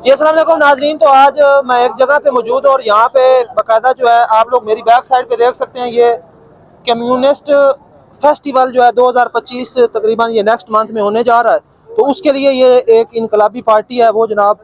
जी अस्सलाम वालेकुम नाज़रीन। तो आज मैं एक जगह पे मौजूद हूँ और यहाँ पे बाकायदा जो है आप लोग मेरी बैक साइड पे देख सकते हैं, ये कम्युनिस्ट फेस्टिवल जो है 2025 तकरीबन ये नेक्स्ट मंथ में होने जा रहा है। तो उसके लिए ये एक इनकलाबी पार्टी है, वो जनाब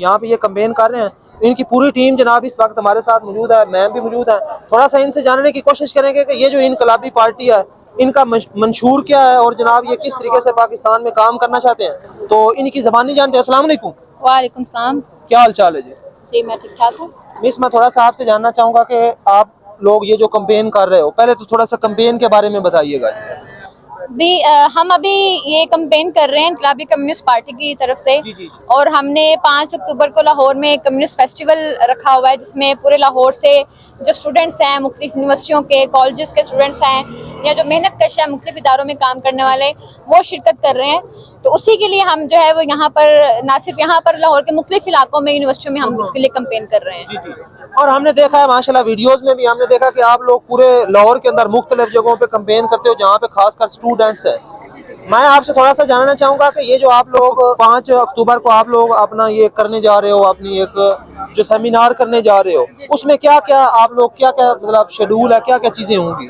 यहाँ पे ये कैंपेन कर रहे हैं। इनकी पूरी टीम जनाब इस वक्त हमारे साथ मौजूद है, मैम भी मौजूद है। थोड़ा सा इनसे जानने की कोशिश करेंगे कि ये जो इनकलाबी पार्टी है इनका मंशूर क्या है और जनाब ये किस तरीके से पाकिस्तान में काम करना चाहते हैं। तो इनकी ज़बानी जानते हैं। अस्सलाम वालेकुम। वालेकुम सलाम। क्या हाल चाल है जी? जी मैं ठीक ठाक हूँ। मिस, मैं थोड़ा सा आपसे जानना चाहूँगा कि आप लोग ये जो कैंपेन कर रहे हो, पहले तो थोड़ा सा कैंपेन के बारे में बताइएगा। हम अभी ये कैंपेन कर रहे हैं इनकलाबी कम्युनिस्ट पार्टी की तरफ से। जी। और हमने 5 अक्टूबर को लाहौर में कम्युनिस्ट फेस्टिवल रखा हुआ है, जिसमें पूरे लाहौर से जो स्टूडेंट्स हैं, मुख्तलिफ यूनिवर्सिटियों के, कॉलेजेस के स्टूडेंट्स हैं या जो मेहनत कश है मुख्तलिफ इदारों में काम करने वाले, वो शिरकत कर रहे हैं। तो उसी के लिए हम जो है वो यहाँ पर ना सिर्फ यहाँ पर लाहौर के मुख्तलिफ इलाकों में, यूनिवर्सिटियों में हम इसके लिए कैंपेन कर रहे हैं। जी। और हमने देखा है माशाल्लाह वीडियोस में भी हमने देखा कि आप लोग पूरे लाहौर के अंदर मुख्तलिफ जगहों पे कैंपेन करते हो जहाँ पे खासकर स्टूडेंट्स हैं। मैं आपसे थोड़ा सा जानना चाहूँगा कि ये जो आप लोग 5 अक्टूबर को आप लोग अपना ये करने जा रहे हो, अपनी एक जो सेमिनार करने जा रहे हो, उसमें क्या क्या आप लोग क्या क्या मतलब शेड्यूल है, क्या क्या चीज़ें होंगी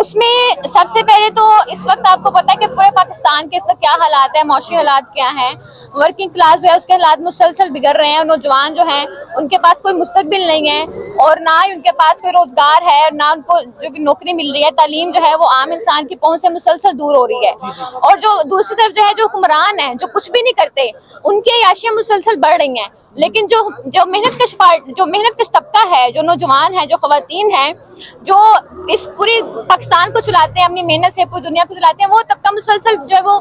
उसमें? सबसे पहले तो इस वक्त आपको पता है कि पूरे पाकिस्तान के इस वक्त क्या हालात है, मौशी हालात क्या हैं। वर्किंग क्लास जो है उसके हालात मुसलसल बिगड़ रहे हैं। नौजवान जो हैं उनके पास कोई मुस्तकबिल नहीं है और ना ही उनके पास कोई रोजगार है और ना उनको जो कि नौकरी मिल रही है। तालीम जो है वो आम इंसान की पहुंच से मुसलसल दूर हो रही है। और जो दूसरी तरफ जो है जो हुक्मरान है, जो कुछ भी नहीं करते, उनकी अयाशियां मुसलसल बढ़ रही हैं। लेकिन जो मेहनत कश तबका है, जो नौजवान है, जो खवातीन हैं, जो इस पूरी पाकिस्तान को चलाते हैं, अपनी मेहनत से पूरी दुनिया को चलाते हैं, वो तबका मुसलसल जो है वो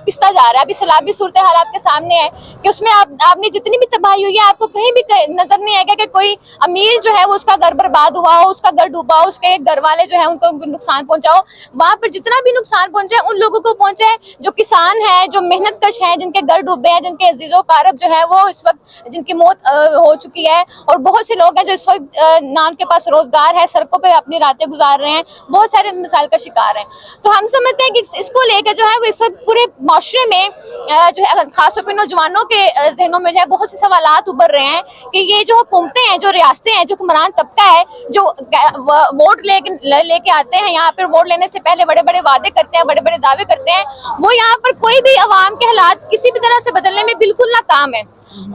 पिसता जा रहा है। अभी सैलाबी सूरत हालात के सामने है कि उसमें आपने जितनी भी तबाही हुई है, आपको कहीं भी नजर नहीं आएगा कि कोई अमीर जो है वो उसका घर बर्बाद हुआ हो, उसका घर डूबा हो, उसके घर वाले जो है उनको नुकसान पहुंचा हो। वहां पर जितना भी नुकसान पहुंचे उन लोगों को पहुंचे जो किसान है, जो मेहनत कश है, जिनके घर डूबे हैं, जिनके अजीजों कारब जो है वो इस वक्त जिनकी मौत हो चुकी है। और बहुत से लोग हैं जो इस वक्त ना उनके पास रोजगार है, सड़कों पे अपनी रातें गुजार रहे हैं, बहुत सारे मिसाल का शिकार हैं। तो हम समझते हैं कि इसको लेकर जो है वो इस वक्त पूरे माशरे में जो है खासतौर पर नौजवानों के जहनों में जो है बहुत से सवालात उभर रहे हैं कि ये जो हुकूमतें हैं, जो रियासतें हैं, जो हुक्मरान तबका है, जो वोट लेके आते हैं यहाँ पर, वोट लेने से पहले बड़े बड़े वादे करते हैं, बड़े बड़े दावे करते हैं, वो यहाँ पर कोई भी अवाम के हालात किसी भी तरह से बदलने में बिल्कुल नाकाम है।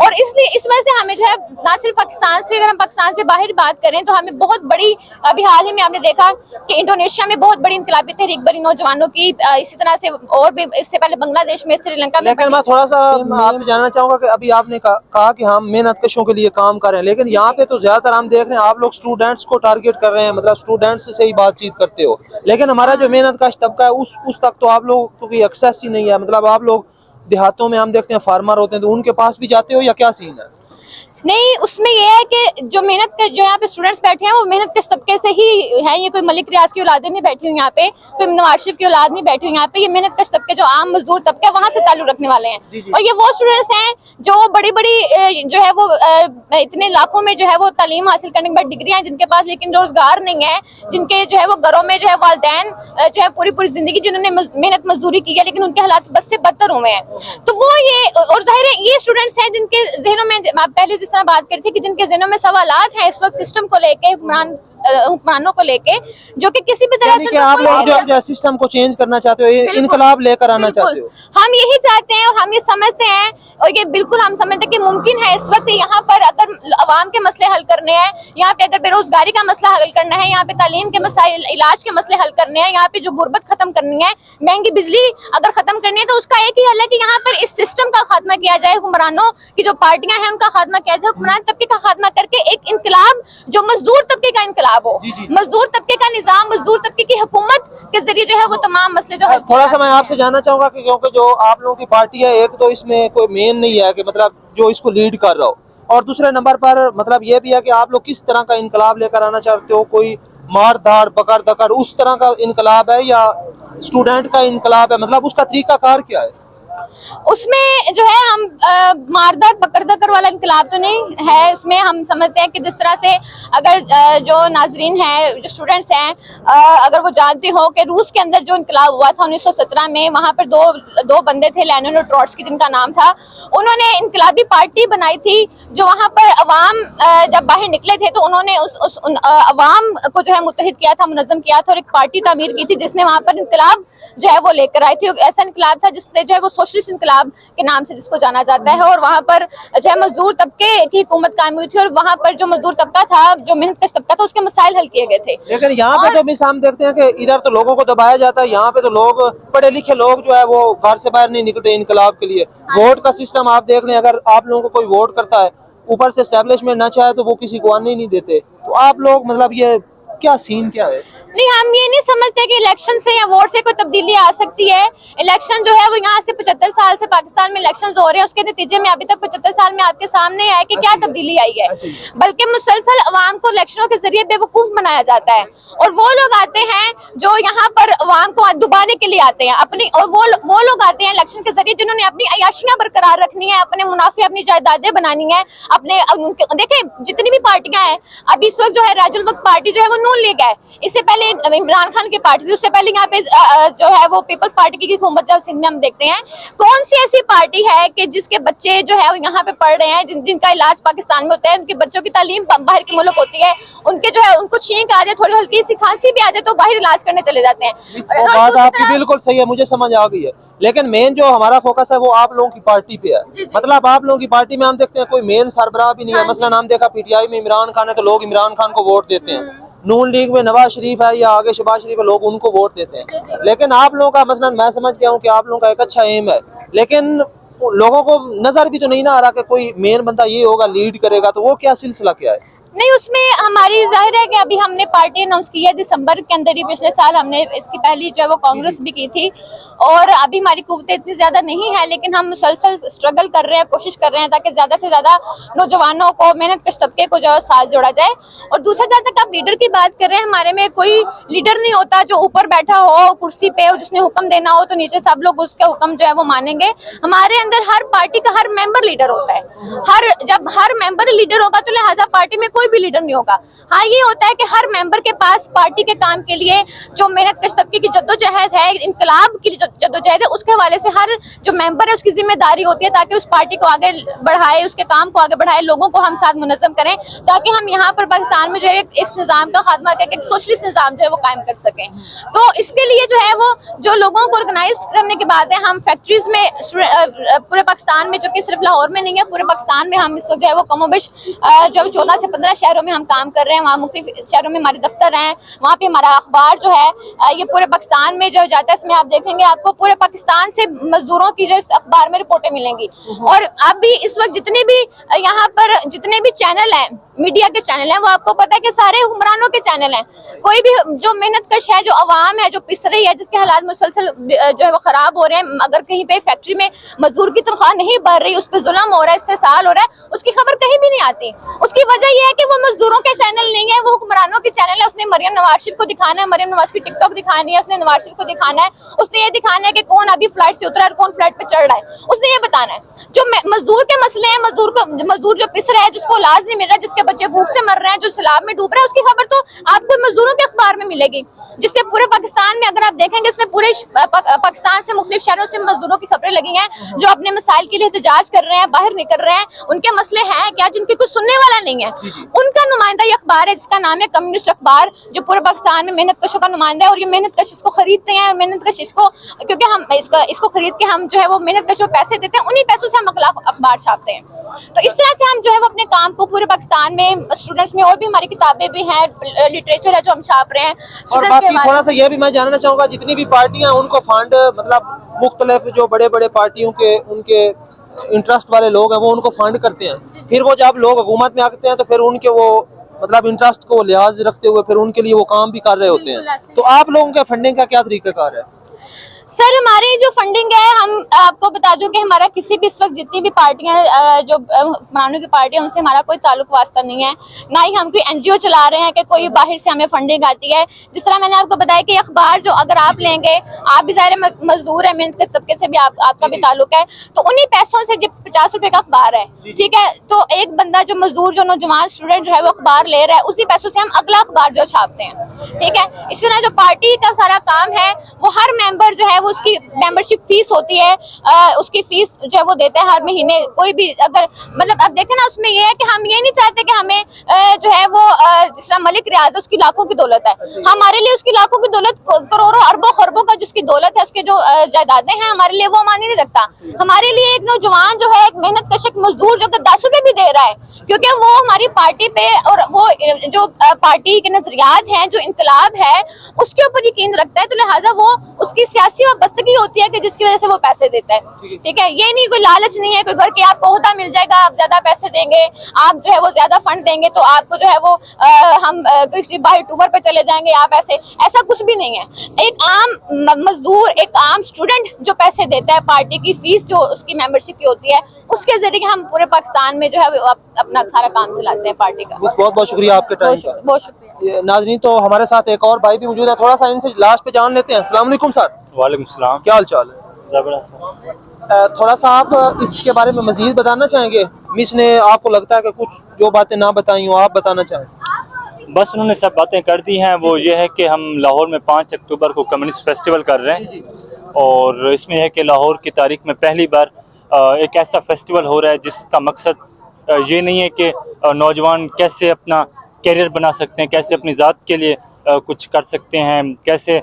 और इसलिए इस वजह से हमें जो है ना सिर्फ पाकिस्तान से, अगर हम पाकिस्तान से बाहर बात करें तो हमें बहुत बड़ी, अभी हाल ही में हमने देखा कि इंडोनेशिया में बहुत बड़ी इनकलाबी तहरीक बनी नौजवानों की, इसी तरह से और भी इससे पहले बांग्लादेश में, श्रीलंका में। लेकिन मैं थोड़ा सा आपसे जानना चाहूंगा कि अभी आपने कहा कि हम मेहनत कशों के लिए काम कर रहे हैं, लेकिन यहाँ पे तो ज्यादातर हम देख रहे हैं आप लोग स्टूडेंट्स को टारगेट कर रहे हैं, मतलब स्टूडेंट्स से ही बातचीत करते हो, लेकिन हमारा जो मेहनत कश तबका है उस तक तो आप लोग को कोई एक्सेस ही नहीं है। मतलब आप लोग देहातों में हम देखते हैं फार्मर होते हैं, तो उनके पास भी जाते हो या क्या सीन है? नहीं, उसमें यह है कि जो मेहनत के जो यहाँ पे स्टूडेंट्स बैठे हैं वो मेहनत के तबके से ही है। ये कोई मलिक रियाज की औलादें नहीं बैठी हुई यहाँ पे, कोई नवाज शरीफ की औलाद नहीं बैठी हुई यहाँ पे। ये मेहनत कश तबके जो आम मजदूर तबके वहाँ से ताल्लुक रखने वाले हैं। और ये वो स्टूडेंट्स हैं जो बड़ी बड़ी जो है वो इतने लाखों में जो है वो तालीम हासिल करने के बाद डिग्रियां हैं जिनके पास, लेकिन रोजगार नहीं है, जिनके जो है वो घरों में जो है वालिदैन जो है पूरी पूरी जिंदगी जिन्होंने मेहनत मजदूरी की है, लेकिन उनके हालात बस से बदतर हुए हैं। तो वो ये, और जाहिर है ये स्टूडेंट्स हैं जिनके जहनों में, पहले जिस तरह बात करी थी कि जिनके जहनों में सवालात हैं इस वक्त सिस्टम को लेके, हुक्मरानों को लेके, जो कि किसी भी तरह से आप लोग जो सिस्टम को चेंज करना चाहते हो, इनकलाब लेकर आना चाहते हो। हम यही चाहते हैं और हम ये समझते हैं और ये बिल्कुल हम समझते हैं कि मुमकिन है इस वक्त यहाँ पर अगर अवाम के मसले हल करने हैं, यहाँ पे अगर बेरोजगारी का मसला हल करना है, यहाँ पे तालीम के मसाइल, इलाज के मसले हल करने हैं, यहाँ पे जो गुर्बत खत्म करनी है, महंगी बिजली अगर खत्म करनी है, तो उसका एक ही हल है कि यहाँ पर इस सिस्टम का खात्मा किया जाए, हुक्मरानों की जो पार्टियां हैं उनका खात्मा किया जाए, हुक्मरान तबके का खात्मा करके एक इनकलाब जो मजदूर तबके का इनकलाब हो, मजदूर तबके का निजाम, मजदूर तबके की हुकूमत के जरिए जो है वो तमाम मसले जो थोड़ा सा मैं आपसे जानना चाहूंगा कि क्योंकि जो आप लोगों की पार्टी है, एक तो इसमें कोई मेन नहीं है कि मतलब जो इसको लीड कर रहा हो, और दूसरे नंबर पर मतलब ये भी है कि आप लोग किस तरह का इनकलाब लेकर आना चाहते हो, कोई मार धाड़ पकड़ दकड़ उस तरह का इनकलाब है या स्टूडेंट का इनकलाब है, मतलब उसका तरीका कार क्या है? उसमें जो है हम मारदार पकड़ वाला इनकलाब तो नहीं है। उसमें हम समझते हैं कि जिस तरह से अगर जो नाजरीन हैं, जो स्टूडेंट्स हैं, अगर वो जानते हो कि रूस के अंदर जो इनकलाब हुआ था 1917 में, वहाँ पर दो बंदे थे, लेनिन और ट्रॉट्स्की जिनका नाम था, उन्होंने इनकलाबी पार्टी बनाई थी। जो वहाँ पर अवाम जब बाहर निकले थे तो उन्होंने उन अवाम को जो है मुत्तहिद किया था, मुनज़्ज़म किया था और एक पार्टी तामीर की थी जिसने वहाँ पर इनकलाब जो है वो लेकर आई थी। ऐसा इनकलाब था जिसने जो है वो सोशलिस्ट इनकलाब के नाम से जिसको जाना जाता है, और वहाँ पर जो है मजदूर तबके की हुकूमत कायम हुई थी और वहाँ पर जो मजदूर तबका था, जो मेहनत कश तबका था, उसके मसाइल हल किए गए थे। लेकिन यहाँ पे तो मिस हम देखते हैं कि इधर तो लोगों को दबाया जाता है, यहाँ पे तो लोग पढ़े लिखे लोग जो है वो घर से बाहर नहीं निकलते इनकलाब के लिए। वोट का सिस्टम आप देख लें, अगर आप लोगों को कोई वोट करता है, ऊपर से एस्टेब्लिशमेंट ना चाहे तो वो किसी को आने ही नहीं देते। तो आप लोग मतलब ये क्या सीन क्या है? नहीं, हम ये नहीं समझते कि इलेक्शन से या वोट से कोई तब्दीली आ सकती है। इलेक्शन जो है वो यहाँ से 75 साल से पाकिस्तान में इलेक्शन हो रहे हैं, उसके नतीजे में अभी तक 75 साल में आपके सामने आया कि क्या तब्दीली आई है। बल्कि मुसलसल अवाम को इलेक्शनों के जरिए बेवकूफ बनाया जाता है, और वो लोग आते हैं जो यहाँ पर अवाम को डुबाने के लिए आते हैं अपनी, और वो लोग आते हैं इलेक्शन के जरिए जिन्होंने अपनी अयाशियां बरकरार रखनी है, अपने मुनाफे, अपनी जायदादें बनानी है, अपने देखें जितनी भी पार्टियां हैं अभी इस वक्त जो है राजुल वक्त पार्टी जो है वो नून लीग है, इससे पहले इमरान खान की पार्टी थी, उससे पहले यहाँ पे जो है वो पीपल्स पार्टी की हुकूमत जब सिंध में हम देखते हैं। कौन सी ऐसी पार्टी है कि जिसके बच्चे जो है वो यहाँ पे पढ़ रहे हैं, जिनका इलाज पाकिस्तान में होता है, उनके बच्चों की तालीम बाहर के मुल्क होती है, उनके जो है उनको छींक आ जाए, थोड़ी हल्की सी खांसी भी आ जाए तो बाहर इलाज करने चले जाते हैं। बात आपकी बिल्कुल सही है, मुझे समझ आ गई है, लेकिन मेन जो हमारा फोकस है वो आप लोगों की पार्टी पे है। मतलब आप लोगों की पार्टी में हम देखते हैं कोई मेन सरबराह भी नहीं है। मसलन हम देखा पीटीआई में इमरान खान है तो लोग इमरान खान को वोट देते हैं, नून लीग में नवाज शरीफ है या आगे शहबाज शरीफ है, लोग उनको वोट देते हैं। लेकिन आप लोगों का मसलन मैं समझ गया हूँ कि आप लोगों का एक अच्छा एम है, लेकिन लोगों को नजर भी तो नहीं ना आ रहा कि कोई मेन बंदा ये होगा लीड करेगा, तो वो क्या सिलसिला क्या है? नहीं, उसमें हमारी जाहिर है कि अभी हमने पार्टी अनाउंस की है दिसंबर के अंदर ही, पिछले साल हमने इसकी पहली जो है वो कांग्रेस भी की थी, और अभी हमारी कुव्वतें इतनी ज्यादा नहीं है, लेकिन हम मुसलसल स्ट्रगल कर रहे हैं, कोशिश कर रहे हैं ताकि ज्यादा से ज्यादा नौजवानों को, मेहनत कश तबके को जो है साथ जोड़ा जाए। और दूसरा, जहाँ तक आप लीडर की बात कर रहे हैं, हमारे में कोई लीडर नहीं होता जो ऊपर बैठा हो कुर्सी पे, जिसने हुक्म देना हो तो नीचे सब लोग उसके हुक्म जो है वो मानेंगे। हमारे अंदर हर पार्टी का हर मेंबर लीडर होता है। जब हर मेंबर लीडर होगा तो लिहाजा पार्टी में कोई भी लीडर नहीं होगा। हाँ, ये होता है कि हर मेंबर के पास पार्टी के काम के लिए जो मेहनत कश तबके की जद्दोजहद है, इनकलाब की जद्दोजहद है, उसके हवाले से हर जो मेंबर है उसकी जिम्मेदारी होती है ताकि उस पार्टी को आगे बढ़ाए, उसके काम को आगे बढ़ाए, लोगों को हम साथ मुनज़्ज़म करें, ताकि हम यहाँ पर पाकिस्तान में जो है इस निज़ाम का खात्मा करके एक सोशलिस्ट निज़ाम जो है वो कायम कर सकें। तो इसके लिए जो है वो जो लोगों को ऑर्गेनाइज करने की बात है, हम फैक्ट्रीज में पूरे पाकिस्तान में, जो कि सिर्फ लाहौर में नहीं है, पूरे पाकिस्तान में हम इस वक्त जो है वो कमोबेश जो 14 से 15 शहरों में हम काम कर रहे हैं। वहाँ मुख्तलिफ शहरों में हमारे दफ्तर हैं, वहाँ पे हमारा अखबार जो है ये पूरे पाकिस्तान में जो जाता है, इसमें आप देखेंगे आपको पूरे पाकिस्तान से मजदूरों की जो इस अखबार में रिपोर्टें मिलेंगी। और अब भी इस वक्त जितने भी यहाँ पर जितने भी चैनल हैं, मीडिया के चैनल हैं, वो आपको पता है कि सारे हुक्मरानों के चैनल हैं। कोई भी जो मेहनत कश है, जो अवाम है, जो पिस रही है, जिसके हालात मुसलसल जो है वो खराब हो रहे हैं, अगर कहीं पे फैक्ट्री में मजदूर की तनख्वाह नहीं बढ़ रही, उस पर जुल्म हो रहा है, इस्तेसाल हो रहा है, उसकी खबर कहीं भी नहीं आती। उसकी वजह यह है कि वो मजदूरों के चैनल नहीं है, वो हुक्मरानों के चैनल है। उसने मरियम नवाज शरीफ को दिखाना है, मरियम नवाज की टिकटॉक दिखानी है, उसने नवाज शरीफ को दिखाना है, उसने ये दिखाना है कि कौन अभी फ्लाइट से उतरा है और कौन फ्लाइट पे चढ़ रहा है, उसने ये बताना है। जो मजदूर के मसले हैं, मजदूर जो पिस रहा है, जिसको इलाज नहीं मिल रहा है, जिसके बच्चे भूख से मर रहे हैं, जो सैलाब में डूब रहा है, उसकी खबर तो आपको मजदूरों के अखबार में मिलेगी। जिससे पूरे पाकिस्तान में अगर आप देखेंगे, इसमें पूरे पाकिस्तान से मुख्तलिफ शहरों से मजदूरों की खबरें लगी हैं जो अपने मसाइल के लिए एहतजाज कर रहे हैं, बाहर निकल रहे हैं, उनके मसले हैं क्या जिनकी कुछ सुनने वाला नहीं है। उनका नुमाइंदा ये अखबार है जिसका नाम है कम्युनिस्ट अखबार, जो पूरे पाकिस्तान में मेहनत कशों का नुमाइंदा है। और ये मेहनत कश इसको खरीदते हैं, मेहनत कश इसको, क्योंकि हम इसको खरीद के हम जो है वो मेहनत कशों पैसे देते हैं, उन्हीं पैसों से हम अखबार छापते हैं। तो इस तरह से हम जो है वो अपने काम को पूरे पाकिस्तान में स्टूडेंट्स में, और भी हमारी किताबें भी हैं, लिटरेचर है जो हम छाप रहे हैं। और बाकी थोड़ा सा ये भी मैं जानना चाहूंगा, जितनी भी पार्टियां उनको फंड, मतलब मुख्तलिफ जो बड़े बड़े पार्टियों के उनके इंटरेस्ट वाले लोग हैं वो उनको फंड करते हैं, फिर वो जब लोग हुकूमत में आते हैं तो फिर उनके वो मतलब इंटरेस्ट को लिहाज रखते हुए फिर उनके लिए वो काम भी कर रहे होते हैं। तो आप लोगों के फंडिंग का क्या तरीकाकार है? सर हमारी जो फंडिंग है, हम आपको बता दूं कि हमारा किसी भी इस वक्त जितनी भी पार्टियां जो हुक्मरानों की पार्टियां, उनसे हमारा कोई ताल्लुक वास्ता नहीं है, ना ही हम कोई एनजीओ चला रहे हैं कि कोई बाहर से हमें फंडिंग आती है। जिस तरह मैंने आपको बताया कि अखबार जो अगर आप लेंगे, आप भी ज़ाहिर मजदूर है, मेहनत के तबके से भी आपका भी ताल्लुक है, तो उन्हीं पैसों से जब 50 रुपए का अखबार है, ठीक है, तो एक बंदा जो मजदूर, जो नौजवान स्टूडेंट जो है वो अखबार ले रहा है, उसी पैसों से हम अगला अखबार जो छापते हैं, ठीक है। इसी तरह जो पार्टी का सारा काम है, वो हर मेंबर जो है वो उसकी मेंबरशिप फीस होती है, उसकी फीस जो है वो देता है हर महीने। कोई भी अगर मतलब अब देखें ना, उसमें ये है कि हम ये नहीं चाहते कि हमें जो है वो जिस तरह मलिक रियाज है, उसकी लाखों की दौलत है, हमारे लिए उसकी लाखों की दौलत, करोड़ों अरबों खरबों का जिसकी दौलत है, उसके जो जायदादें हैं, हमारे लिए वो मायने नहीं रखता। हमारे लिए एक नौजवान जो है, एक मेहनत कश मजदूर जो 10 रुपए भी दे रहा है, क्योंकि वो हमारी पार्टी पे और वो जो पार्टी के नजरियात हैं, जो इनकलाब है, उसके ऊपर यकीन रखता है, तो लिहाजा वो उसकी सियासी वाबस्तगी होती है कि जिसकी वजह से वो पैसे देता है, ठीक है। ये नहीं, कोई लालच नहीं है कोई घर के आपको ओहदा मिल जाएगा, आप ज्यादा पैसे देंगे, आप जो है वो ज्यादा फंड देंगे तो आपको जो है वो हम किसी बाहर टूर पे चले जाएंगे, आप ऐसा कुछ भी नहीं है। एक आम मजदूर, एक आम स्टूडेंट जो पैसे देता है, पार्टी की फीस जो उसकी मेंबरशिप की होती है, उसके जरिए हम पूरे पाकिस्तान में जो है अपना सारा काम चलाते हैं पार्टी का। बहुत बहुत शुक्रिया आपके टाइम का। बहुत शुक्रिया। नाजरीन, तो हमारे साथ एक और भाई भी मौजूद है, थोड़ा सा इनसे लास्ट पे जान लेते हैं। अस्सलाम वालेकुम सर। वालेकुम सलाम। क्या हाल चाल है? जबरदस्त। थोड़ा सा आप इसके बारे में मजीद बताना चाहेंगे? मिस ने आपको लगता है कि कुछ जो बातें ना बताई हो आप बताना चाहें? बस उन्होंने सब बातें कर दी हैं। वो ये है कि हम लाहौर में 5 अक्टूबर को कम्युनिस्ट फेस्टिवल कर रहे हैं, और इसमें है कि लाहौर की तारीख में पहली बार एक ऐसा फेस्टिवल हो रहा है जिसका मकसद ये नहीं है कि नौजवान कैसे अपना कैरियर बना सकते हैं, कैसे अपनी ज़ात के लिए कुछ कर सकते हैं, कैसे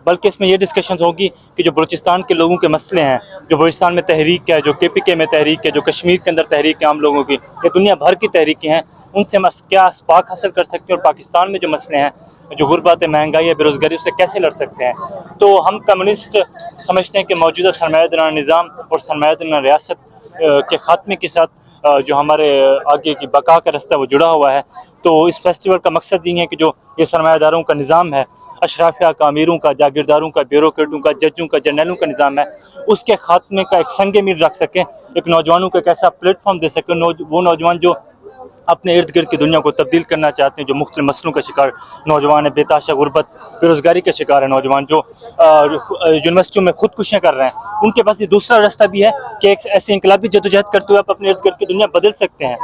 बल्कि इसमें ये डिस्कशंस होगी कि जो बलूचिस्तान के लोगों के मसले हैं, जो बलूचिस्तान में तहरीक है, जो KPK में तहरीक है, जो कश्मीर के अंदर तहरीक है आम लोगों की, ये दुनिया भर की तहरीकें हैं, उनसे हम क्या स्पाक हासिल कर सकते हैं, और पाकिस्तान में जो मसले हैं, जो गुर्बत है, महंगाई है, बेरोज़गारी, उससे कैसे लड़ सकते हैं। तो हम कम्युनिस्ट समझते हैं कि मौजूदा सरमायादाराना निज़ाम और सरमायादाराना रियासत के ख़ात्मे के साथ जो हमारे आगे की बका का रास्ता वो जुड़ा हुआ है। तो इस फेस्टिवल का मकसद ये है कि जो ये सरमायादारों का निज़ाम है, अशराफिया का, अमीरों का, जागीरदारों का, ब्यूरोक्रेटों का, जजों का, जर्नलों का निज़ाम है, उसके ख़ात्मे का एक संग मील रख सकें, एक नौजवानों को एक ऐसा प्लेटफॉर्म दे सकें, वो नौजवान जो अपने इर्द गिर्द की दुनिया को तब्दील करना चाहते हैं, जो मुख्तलिफ मसलों का शिकार नौजवान है, बेताशा गुर्बत, बेरोज़गारी का शिकार है नौजवान, जो यूनिवर्सिटियों में खुदकुशियाँ कर रहे हैं, उनके पास ये दूसरा रास्ता भी है कि एक ऐसी इंकलाबी जदोजहद करते हुए आप अपने इर्द गिर्द की दुनिया बदल सकते हैं।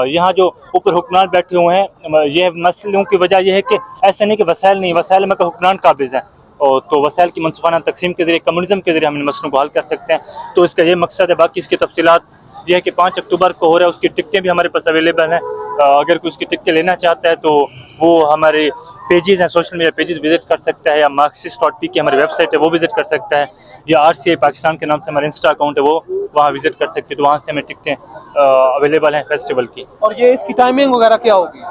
यहाँ जो ऊपर हुक्मरान बैठे हुए हैं, ये मसलों की वजह यह है कि ऐसा नहीं कि वसाइल नहीं, वसाइल में हुक्मरान काबिज़ हैं, और तो वसाइल की मनसूबाना तकसीम के ज़रिए, कम्युनिज़म के ज़रिए हम इन मसलों को हल कर सकते हैं। तो इसका ये मकसद है। बाकी इसकी तफसीलात ये है कि 5 अक्टूबर को हो रहा है, उसकी टिकटें भी हमारे पास अवेलेबल हैं। अगर कोई उसकी टिकटें लेना चाहता है तो वो हमारे पेजेस हैं, सोशल मीडिया पेजेस विज़िट कर सकता है, या marxist.pk हमारी वेबसाइट है वो विज़िट कर सकता है, या RCI पाकिस्तान के नाम से हमारा इंस्टा अकाउंट है वो वहाँ विज़िट कर सकते हैं। तो वहाँ से हमें टिकटें अवेलेबल हैं फेस्टिवल की। और ये इसकी टाइमिंग वगैरह क्या होगी?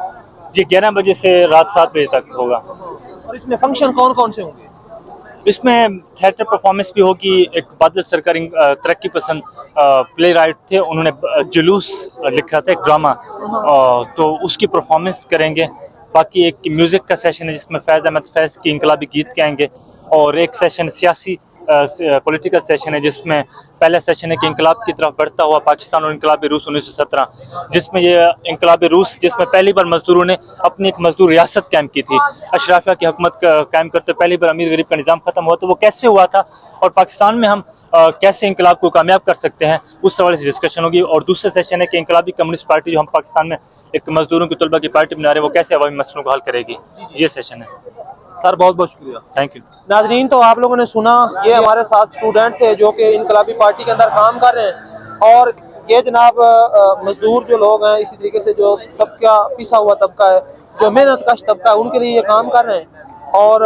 जी 11 बजे से रात 7 बजे तक होगा। और इसमें फंक्शन कौन कौन से होंगे? इसमें थिएटर परफॉर्मेंस भी होगी। एक बादल सरकारी तरक्की पसंद प्ले राइट थे, उन्होंने जुलूस लिखा था, एक ड्रामा, तो उसकी परफॉर्मेंस करेंगे। बाकी एक म्यूज़िक का सेशन है जिसमें फैज़ अहमद फैज़ की इनकलाबी गीत गाएंगे, और एक सेशन सियासी पॉलिटिकल सेशन है जिसमें पहला सेशन है कि इंकलाब की तरफ बढ़ता हुआ पाकिस्तान और इंकलाबी रूस 1917, जिसमें ये इंकलाबी रूस जिसमें पहली बार मजदूरों ने अपनी एक मजदूर रियासत कायम की थी, अशराफिया की हुकूमत कायम करते पहली बार अमीर गरीब का निज़ाम ख़त्म हुआ, तो वो कैसे हुआ था और पाकिस्तान में हम कैसे इंकलाब को कामयाब कर सकते हैं, उस सवाल से डिस्कशन होगी। और दूसरा सेशन है कि इंकलाबी कम्युनिस्ट पार्टी जो हम पाकिस्तान में एक मजदूरों की तलबा की पार्टी बना रहे हैं, वो कैसे अवामी मसलों को हल करेगी, ये सेशन है। सर बहुत बहुत शुक्रिया, थैंक यू। नाजरीन, तो आप लोगों ने सुना, ये हमारे साथ स्टूडेंट थे जो कि इनकलाबी पार्टी के अंदर काम कर रहे हैं, और ये जनाब मजदूर जो लोग हैं, इसी तरीके से जो तबका पिसा हुआ तबका है, जो मेहनत कश तबका है, उनके लिए ये काम कर रहे हैं। और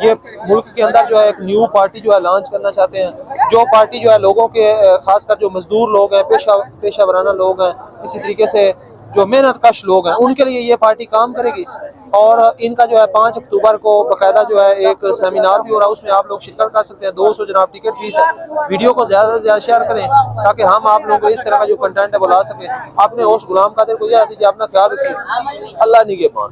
ये मुल्क के अंदर जो है एक न्यू पार्टी जो है लॉन्च करना चाहते हैं, जो पार्टी जो है लोगों के खासकर जो मजदूर लोग हैं, पेशा वराना लोग हैं, इसी तरीके से जो मेहनत कश लोग हैं, उनके लिए ये पार्टी काम करेगी। और इनका जो है 5 अक्टूबर को बाकायदा जो है एक सेमिनार भी हो रहा है, उसमें आप लोग शिरकत कर सकते हैं। 200 जनाब टिकट फीस है। वीडियो को ज़्यादा से ज़्यादा शेयर करें ताकि हम आप लोगों को इस तरह का जो कंटेंट है वो ला सकें। आपने होस्ट गुलाम कादिर को यह दीजिए, अपना ख्याल रखिए। अल्लाह निगहबान।